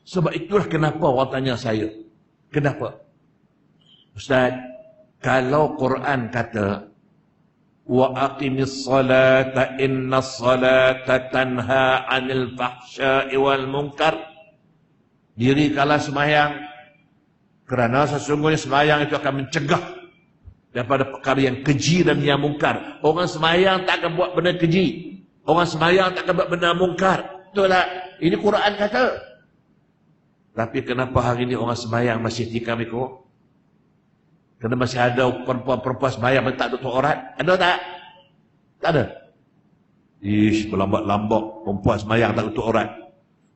Sebab itulah kenapa orang tanya saya. Kenapa? Ustaz, kalau Quran kata wa aqimis salata innas salata tanha 'anil fahsya'i wal munkar, dirikanlah sembahyang kerana sesungguhnya sembahyang itu akan mencegah daripada perkara yang keji dan yang mungkar. Orang sembahyang tak akan buat benda keji, orang sembahyang tak akan buat benda mungkar. Itulah, ini Quran kata. Tapi kenapa hari ini orang sembahyang masih tikam ikut? Kerana masih ada perempuan-perempuan sembahyang yang tak tutup aurat. Ada tak? Tak ada. Ish, berlambat-lambat perempuan sembahyang tak tutup aurat,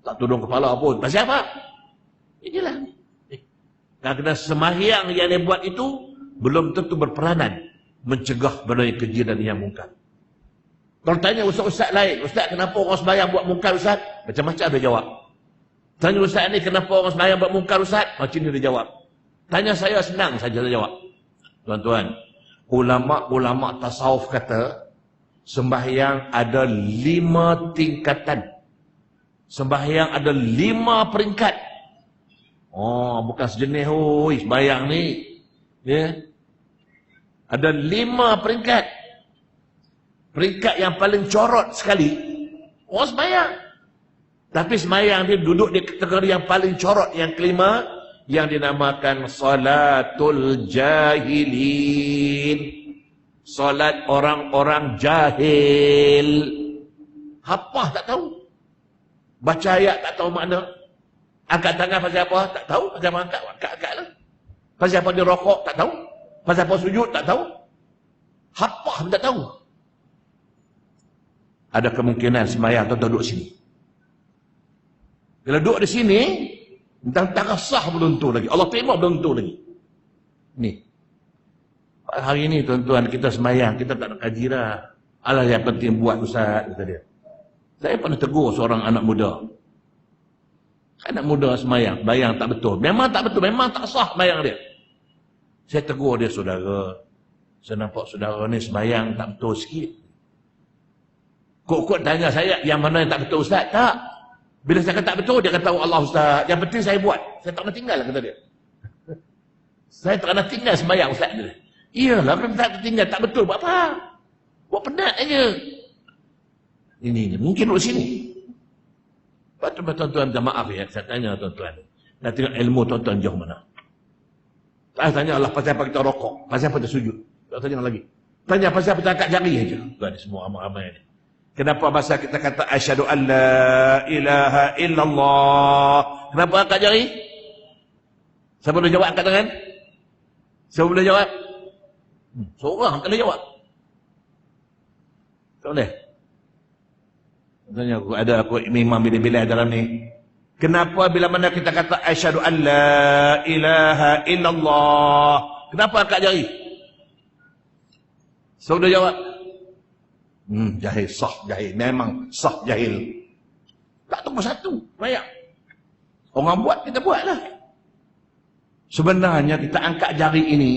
tak tudung kepala pun. Pasal apa? Inilah. Kerana sembahyang yang dia buat itu belum tentu berperanan mencegah benda yang keji dan yang mungkar. Kalau tanya ustaz-ustaz lain, ustaz kenapa orang sembahyang buat mungkar ustaz? Macam-macam dia jawab. Tanya ustaz ni kenapa orang sembahyang buat mungkar ustaz? Macam ni dia jawab. Tanya saya senang saja dia jawab. Tuan-tuan, ulama-ulama tasawuf kata sembahyang ada 5 tingkatan. Sembahyang ada 5 peringkat. Oh, bukan sejenis oi sembahyang ni. Ya. Ada 5 peringkat. Peringkat yang paling corot sekali orang sembahyang. Tapi sembahyang dia duduk di kategori yang paling corot, yang kelima, yang dinamakan salatul jahilin. Salat orang-orang jahil. Hafah tak tahu. Baca ayat tak tahu makna. Angkat tangan pasal apa? Tak tahu. Pasal apa angkat lah. Pasal apa dia rokok? Tak tahu. Pasal apa sujud? Tak tahu. Hafah pun tak tahu. Ada kemungkinan sembahyang tuan duduk sini. Bila duduk di sini, tentang sah belum tentu lagi. Allah terima belum tentu lagi. Ni. Hari ini tuan-tuan kita sembahyang, kita tak nak kaji dah. Alah yang penting buat ustaz, kata dia. Saya pernah tegur seorang anak muda. Anak muda sembahyang, bayang tak betul. Memang tak betul, memang tak sah sembahyang dia. Saya tegur dia, saudara. Saya nampak saudara ni sembahyang tak betul sikit. Kok tanya saya, yang mana yang tak betul ustaz? Tak. Bila saya kata tak betul, dia kata Allah ustaz. Yang penting saya buat. Saya tak nak tinggal, kata dia. Saya tak nak tinggal sembahyang ustaz dia. Iyalah, kalau tak tinggal, tak betul. Buat apa? Buat penat aja. Ini. Mungkin duduk sini. Tuan-tuan, minta maaf ya. Saya tanya tuan-tuan. Nak tengok ilmu tuan-tuan jauh mana. Tak tanya Allah pasal apa kita rokok. Pasal apa kita sujud. Tak tanya lagi. Tanya pasal apa kita angkat jari aja. Tuan, semua amal-amal ni. Kenapa masa kita kata asyhadu an la ilaha illallah? Kenapa angkat jari? Siapa boleh jawab angkat tangan? Siapa boleh jawab? Seorang tak boleh jawab. Tak boleh. Tanya aku imam bila-bila dalam ni. Kenapa bila mana kita kata asyhadu an la ilaha illallah? Kenapa angkat jari? Siapa boleh jawab? Jahil, sah jahil. Memang sah jahil. Tak tahu satu. Banyak. Orang buat, kita buatlah. Sebenarnya kita angkat jari ini,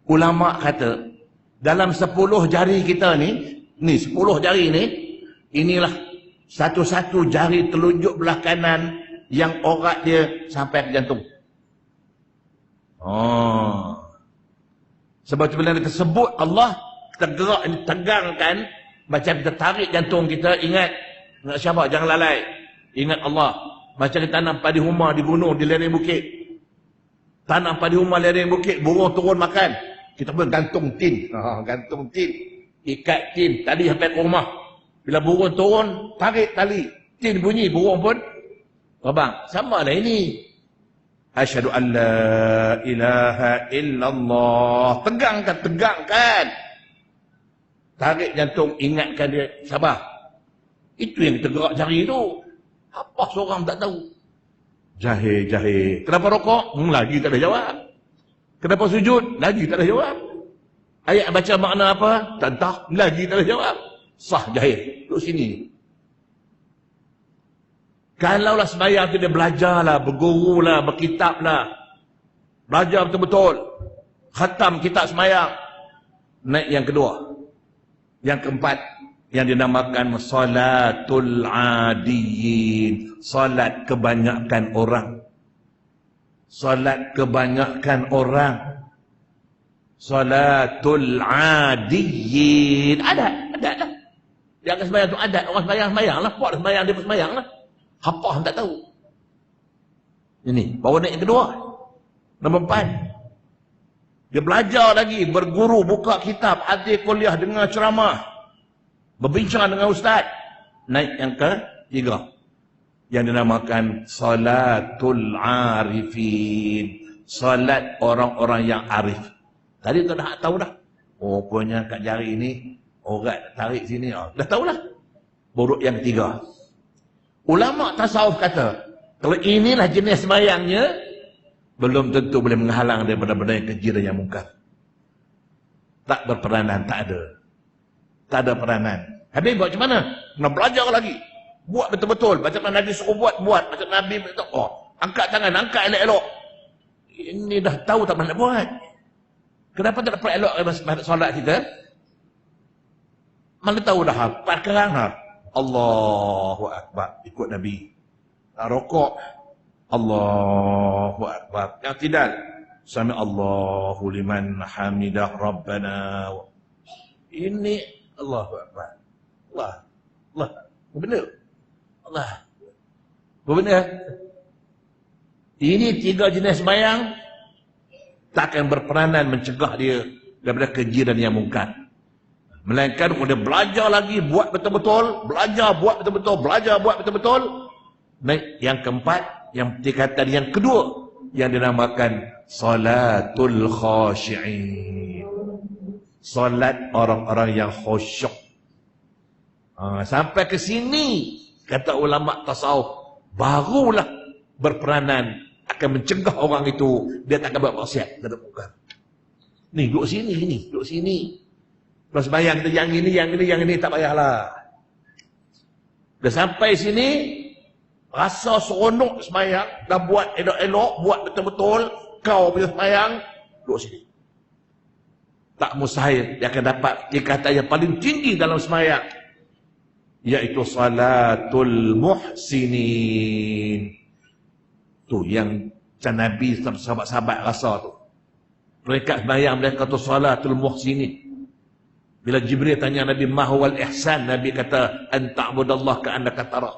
ulama kata, dalam 10 jari kita ni 10 jari ni, inilah satu-satu jari telunjuk belah kanan yang orat dia sampai ke jantung. Sebab bila kita sebut Allah, kita gerak, tegangkan, macam kita tarik jantung kita, ingat siapa, jangan lalai, ingat Allah. Macam kita tanam padi humah di gunung, di lereng bukit, tanam padi humah lereng bukit, burung turun makan, kita pun gantung tin, gantung tin, ikat tin tadi sampai ke rumah. Bila burung turun, tarik tali, tin bunyi, burung pun terbang. Sama lah ini. Asyhadu an la ilaha illallah. Tegangkan. Tarik jantung, ingatkan dia, sabar. Itu yang kita gerak jari tu. Apa seorang tak tahu? Jahil. Kenapa rokok? Lagi tak ada jawab. Kenapa sujud? Lagi tak ada jawab. Ayat baca makna apa? Tak tahu. Lagi tak ada jawab. Sah jahil. Duduk sini. Kalaulah sembahyang tu dia belajarlah, bergurulah, berkitablah. Belajar betul-betul. Khatam kitab sembahyang. Naik yang kedua. Yang keempat, yang dinamakan salatul adiyin, salat kebanyakan orang. Salat kebanyakan orang. Salatul adiyin. Ada lah. Dia akan sembahyang tu adat. Orang sembahyang lah. Puak sembahyang, dia pun sembahyang lah. Apa orang tak tahu. Ini, baru naik yang kedua. Nombor 4. Dia belajar lagi, berguru, buka kitab, hadir kuliah, dengar ceramah. Berbincang dengan ustaz. Naik yang ketiga. Yang dinamakan salatul arifin. Salat orang-orang yang arif. Tadi tu dah tahu dah. Oh, punya kat jari ni, orang tarik sini. Oh, dah tahulah. Buruk yang ketiga. Ulama tasawuf kata, kalau inilah jenis sembahyangnya, belum tentu boleh menghalang daripada benda yang keji dan yang mungkar. Tak berperanan, tak ada. Tak ada peranan. Habis buat macam mana? Nak belajar lagi. Buat betul-betul. Macam mana Nabi suruh buat. Macam Nabi betul. Oh, angkat tangan, angkat elok-elok. Ini dah tahu tak mana nak buat. Kenapa tak dapat elok solat kita? Mana tahu dah. Perkarang dah. Allahu Akbar. Ikut Nabi. Tak rokok. Allahu Akbar. Yang tidak. Sami Allahu liman hamidah Rabbana. Ini Allahu Akbar. Allah. Benar. Allah. Benar. Ini 3 jenis sembahyang takkan berperanan mencegah dia daripada keji dan yang mungkar. Melainkan dia belajar lagi, buat betul-betul, belajar, buat betul-betul, belajar, buat betul-betul. Naik yang keempat, yang tingkatan yang kedua, yang dinamakan salatul khashi'in. Salat orang-orang yang khusyuk. Sampai ke sini, kata ulama tasawuf, barulah berperanan akan mencegah orang itu, dia tak akan buat maksiat, tak ada mungkar. Ni, duduk sini, duduk sini. Kalau sembahyang kita yang ini, tak payahlah. Dah sampai sini, rasa seronok sembahyang, dah buat elok-elok, buat betul-betul, kau punya sembahyang, duduk sini. Tak mustahil, dia akan dapat tingkatan yang paling tinggi dalam sembahyang, iaitu salatul muhsinin. Tu yang Nabi sahabat-sahabat rasa tu. Mereka sembahyang, mereka tu salatul muhsinin. Bila Jibril tanya Nabi, ma huwal ihsan? Nabi kata, an ta'budallah ka'annaka tara.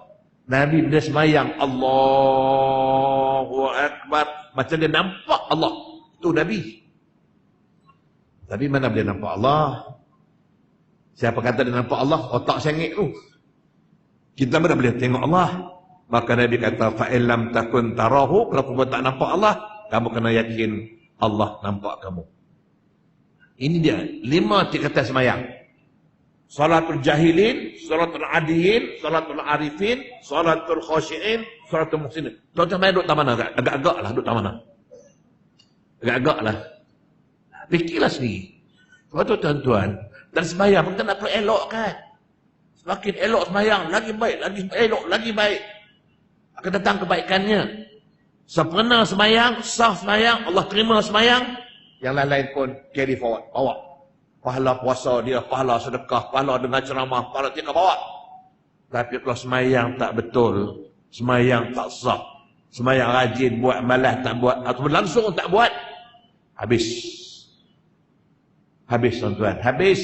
Nabi bila sembahyang, Allahu Akbar, macam dia nampak Allah. Itu Nabi. Tapi mana boleh nampak Allah? Siapa kata dia nampak Allah? Otak sengit tu. Kita mana boleh tengok Allah? Maka Nabi kata, fa'in lam takun tarahu, kalau kamu tak nampak Allah, kamu kena yakin Allah nampak kamu. Ini dia 5 tingkatan sembahyang. Salatul jahilin, salatul adiyin, salatul arifin, salatul khashi'in, salatul muhsinin. Tuan-tuan main duduk tak mana? Agak-agak lah duduk tak mana? Agak-agak lah. Fikirlah sendiri. Tuan-tuan, dan sembahyang kita nak perlu elok kan? Semakin elok sembahyang, lagi baik, lagi elok, lagi baik. Akan datang kebaikannya. Sempurna sembahyang, sah sembahyang, Allah terima sembahyang. Yang lain-lain pun carry forward, bawa. Pahala puasa dia, pahala sedekah, pahala dengar ceramah, pahala tinggal bawa. Tapi kalau sembahyang tak betul, sembahyang tak sah, sembahyang rajin buat, malas tak buat, atau langsung tak buat, habis. Habis tuan-tuan, habis.